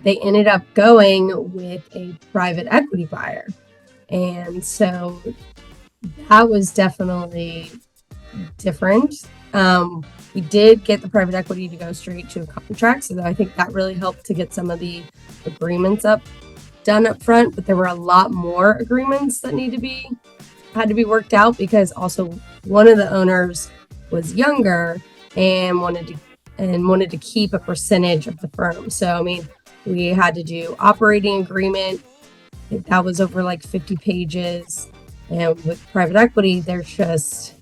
they ended up going with a private equity buyer. And so that was definitely different. We did get the private equity to go straight to a contract. So I think that really helped to get some of the agreements done up front, but there were a lot more agreements that had to be worked out, because also one of the owners was younger and wanted to keep a percentage of the firm. So, I mean, we had to do operating agreement. I think that was over like 50 pages. And with private equity, there's just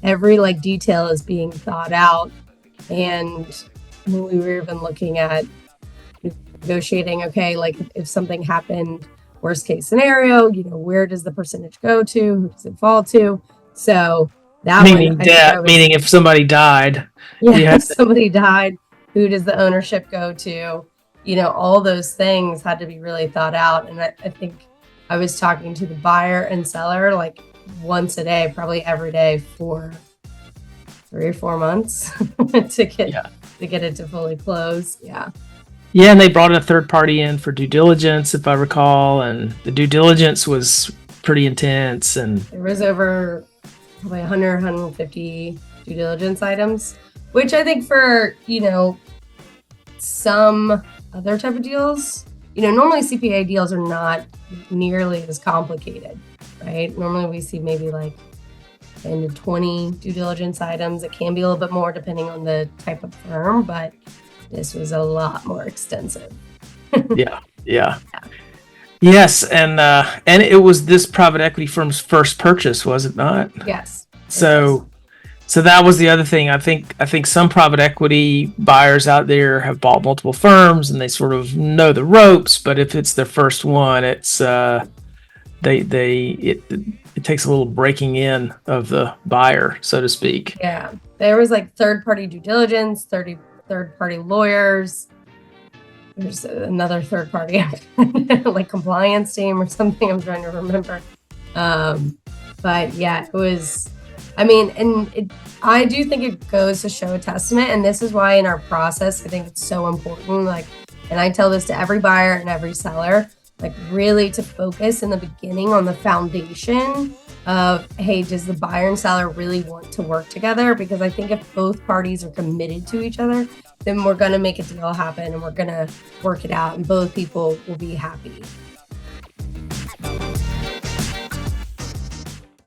every like detail is being thought out. And when we were even looking at negotiating, okay, like if something happened, worst case scenario, where does the percentage go to? Who does it fall to? So that meaning meaning if somebody died. Yeah, if somebody died, who does the ownership go to? All those things had to be really thought out. And I think I was talking to the buyer and seller like once a day, probably every day for 3 or 4 months to get it to fully close. Yeah. Yeah, and they brought a third party in for due diligence, if I recall, and the due diligence was pretty intense. And there was over probably 100, 150 due diligence items, which I think for, some other type of deals, normally CPA deals are not nearly as complicated, right? Normally we see maybe like 10 to 20 due diligence items. It can be a little bit more depending on the type of firm, but this was a lot more extensive. Yeah. Yes, and it was this private equity firm's first purchase, was it not? Yes. So that was the other thing. I think some private equity buyers out there have bought multiple firms and they sort of know the ropes, but if it's their first one, it's it takes a little breaking in of the buyer, so to speak. Yeah, there was like third-party due diligence, third-party lawyers. There's another third party, like compliance team or something. I'm trying to remember. But yeah, it was. I mean, I do think it goes to show a testament, and this is why in our process, I think it's so important. Like, and I tell this to every buyer and every seller, like really to focus in the beginning on the foundation of, hey, does the buyer and seller really want to work together? Because I think if both parties are committed to each other, then we're going to make a deal happen and we're going to work it out and both people will be happy.